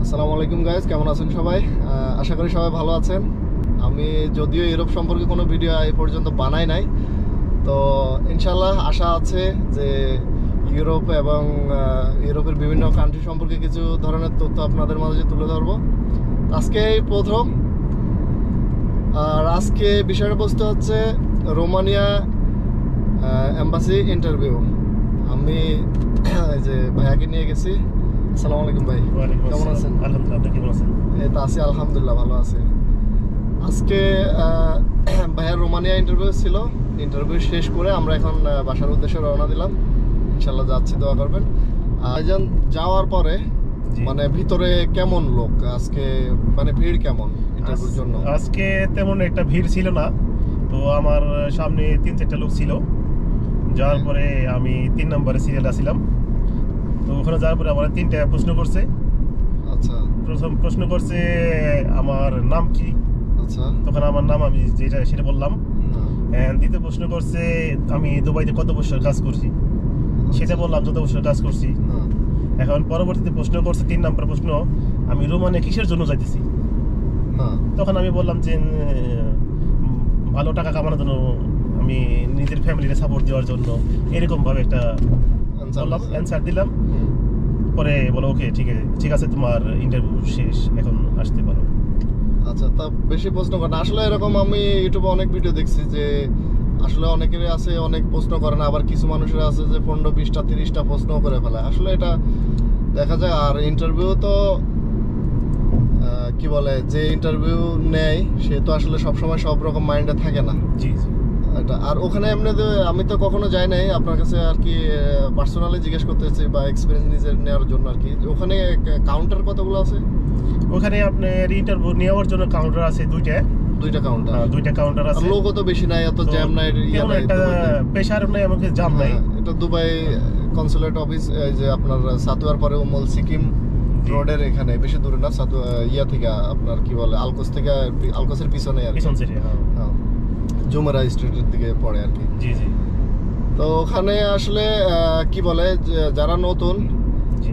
আসসালামু আলাইকুম গাইজ, কেমন আছেন সবাই? আশা করি সবাই ভালো আছেন। আমি যদিও ইউরোপ সম্পর্কে কোনো ভিডিও এই পর্যন্ত বানাই নাই, তো ইনশাল্লাহ আশা আছে যে ইউরোপ এবং ইউরোপের বিভিন্ন কান্ট্রি সম্পর্কে কিছু ধরনের তথ্য আপনাদের মাঝে তুলে ধরবো। আজকে এই প্রথম, আর আজকে বিষয়বস্তু হচ্ছে রোমানিয়া এম্বাসি ইন্টারভিউ। আমি এই যে ভাইয়াকে নিয়ে গেছি। আসসালামু আলাইকুম ভাই, কেমন আছেন? আলহামদুলিল্লাহ, আপনি কেমন আছেন? এই তো আছি, আলহামদুলিল্লাহ ভালো আছি। আজকে ভাইয়ার রোমানিয়া ইন্টারভিউ ছিল। ইন্টারভিউ শেষ করে আমরা এখন বাসার উদ্দেশ্যে রওনা দিলাম। ইনশাল্লাহ যাচ্ছি, দোয়া করবেন। আয়োজন যাওয়ার পরে মানে ভিতরে কেমন লোক আজকে, মানে ভিড় কেমন ইন্টারভিউর জন্য? আজকে তেমন একটা ভিড় ছিল না, তো আমার সামনে 3-4টা লোক ছিল। যাওয়ার পরে আমি 3 নম্বরে সিরিয়াল আসছিলাম। তো ওখানে যাওয়ার পরে আমার 3টা প্রশ্ন করছে। আচ্ছা, প্রথম প্রশ্ন করছে আমার নাম কি। আচ্ছা, তখন আমার নাম আমি যেটা সেটা বললাম। দ্বিতীয় প্রশ্ন করছে আমি দুবাইতে কত বছর কাজ করছি, সেটা বললাম, যত বছর কাজ করছি। এখন পরবর্তীতে প্রশ্ন করছে 3 নম্বর প্রশ্ন, আমি রোমানিয়া কিসের জন্য যাইতেছি। তখন আমি বললাম যে ভালো টাকা কামানোর জন্য, আমি নিজের ফ্যামিলিকে সাপোর্ট দেওয়ার জন্য, এরকম ভাবে একটা বললাম, অ্যান্সার দিলাম। পরে বলো ওকে ঠিক আছে, তোমার ইন্টারভিউ শেষ, এখন আসতে পারো। আচ্ছা, তা বেশি প্রশ্ন করে না আসলে। এরকম আমি ইউটিউবে অনেক ভিডিও দেখছি যে আসলে অনেকেরই আছে অনেক প্রশ্ন করে না, আবার কিছু মানুষের আছে যে 15-20টা 30টা প্রশ্ন করে ফেলে। আসলে এটা দেখা যায়। আর ইন্টারভিউ তো কি বলে, যে ইন্টারভিউ নেয় সে তো আসলে সবসময় সব রকম মাইন্ডে থাকে না। জি জি। এটা আর ওখানে এমনি আমি তো কখনো যাই নাই, আপনার কাছে আর কি পার্সোনালি জিজ্ঞেস করতে চাই বা এক্সপিরিয়েন্স নিজের নেওয়ার জন্য আর কি। ওখানে কাউন্টার কতগুলো আছে? ওখানে আপনার ইন্টারভিউ নেওয়ার জন্য কাউন্টার আছে দুইটা কাউন্টার। দুইটা কাউন্টার আছে। লোকও তো বেশি নাই, এত জ্যাম নাই, ইয়া নাই, একটা প্রেসার নাই, আমাকে জ্যাম নাই। এটা দুবাই কনসুলেট অফিস, এই যে আপনার সাতুয়ার পরে উমল সিকিম রোডের এখানে, বেশি দূরে না। ইয়া থেকে আপনার কি বলে, আলকোস থেকে, আলকোসের পিছনে আর পিছন সাইডে, হ্যাঁ, জুমেরা স্ট্রিটের দিকে পড়ে আর কি। জি জি। তো ওখানে আসলে কি বলে, যারা নতুন,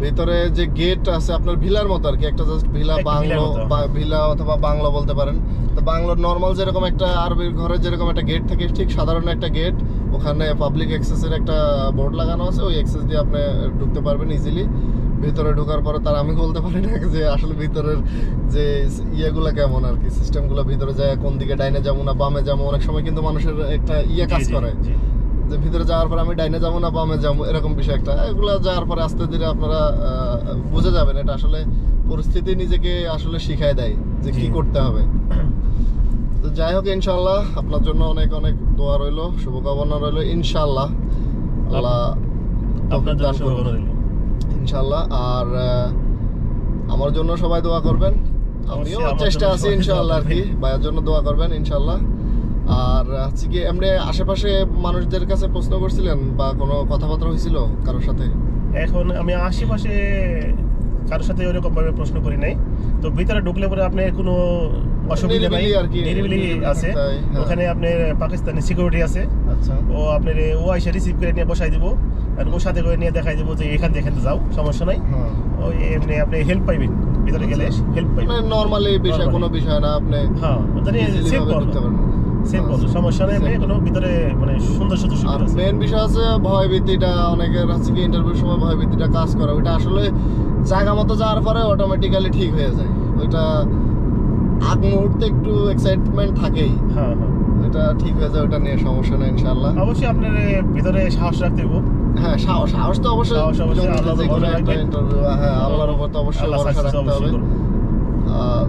ভিতরে যে গেট আছে আপনার ভিলার মতো আর কি, একটা জাস্ট ভিলা, বাংলো বা ভিলা অথবা বাংলো বলতে পারেন। তো বাংলোর নর্মাল যেরকম একটা আরবির ঘরে যেরকম একটা গেট থাকে, ঠিক সাধারণ একটা গেট। ওখানে পাবলিক অ্যাক্সেসের একটা বোর্ড লাগানো আছে, ওই অ্যাক্সেস দিয়ে আপনি ঢুকতে পারবেন ইজিলি। ভিতরে ঢোকার পরে তার আমি বলতে পারি না যে আসলে ভিতরের যে ইয়েগুলো কেমন আর কি, সিস্টেমগুলো। ভিতরে যায় কোন দিকে, ডাইনে যাবো না বামে যাবো, অনেক সময় কিন্তু মানুষের একটা কাজ করে যে ভিতরে যাওয়ার পর আমি ডাইনে যাবো না বামে যাবো, এরকম বিষয় একটা। এগুলো যাওয়ার পরে আস্তে ধীরে আপনারা বুঝে যাবেন। এটা আসলে পরিস্থিতি নিজেকে আসলে শিখায় দেয় যে কি করতে হবে। তো যাই হোক, ইনশাল্লাহ আপনার জন্য অনেক অনেক দোয়া রইলো, শুভকামনা রইলো। ইনশাল্লাহ আল্লাহ দান করবেন ইনশাল্লাহ। আর আমার জন্য সবাই দোয়া করবেন, আমিও চেষ্টা আছি ইনশাল্লাহ আর কি। ভাইয়ের জন্য দোয়া করবেন ইনশাল্লাহ। আর হচ্ছে কি, এমনি আশেপাশে মানুষদের কাছে প্রশ্ন করছিলেন বা কোনো কথাবার্তা হয়েছিল কারোর সাথে? এখন আমি আশেপাশে কারোর সাথে ওরকম ভাবে প্রশ্ন করি নাই। তো ভিতরে ঢুকলে পরে আপনার কোনো অসুবিধা নাই আর কি, নিরিবিলি আছে। ওখানে আপনার পাকিস্তানি সিকিউরিটি আছে। আচ্ছা, ও আপনার ও আইসা রিসিভ করে নিয়ে বসাই দিব, আর ওর সাথে করে নিয়ে দেখাই দিব যে এখান থেকে যাও, সমস্যা নাই। ওই এমনি আপনি হেল্প পাইবেন, ভিতরে গেলে হেল্প পাইবেন। মানে নরমালি বিষয়, কোনো বিষয় না, আপনি হ্যাঁ ওখানে সিম্পল করতে পারবেন, সিম্পল, সমস্যা নেই। আপনি কোনো ভিতরে মানে সুন্দর সুন্দর। আর মেইন বিষয় আছে ভয়ভীতিটা, অনেকের হচ্ছে কি ইন্টারভিউর সময় ভয়ভীতিটা কাজ করে। ওইটা আসলে জায়গা মতো যাওয়ার পরে অটোমেটিক্যালি ঠিক হয়ে যায়। ওইটা আগ মুহূর্তে একটু এক্সাইটমেন্ট থাকেই, হ্যাঁ হ্যাঁ, এটা ঠিক হয়ে যায়, ওটা নিয়ে সমস্যা নেই ইনশাআল্লাহ। অবশ্যই আপনার ভিতরে সাহস রাখতে হবে। হ্যাঁ, সাহস তো অবশ্যই, হ্যাঁ, আল্লাহর উপর তো অবশ্যই ভরসা রাখতে হবে,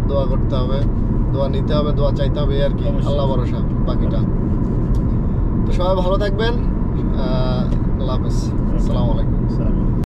দোয়া করতে হবে, দোয়া নিতে হবে, দোয়া চাইতে হবে আর কি। আল্লাহ ভরসা বাকিটা। তো সবাই ভালো থাকবেন, আল্লাহ হাফেজ, আসসালামু আলাইকুম।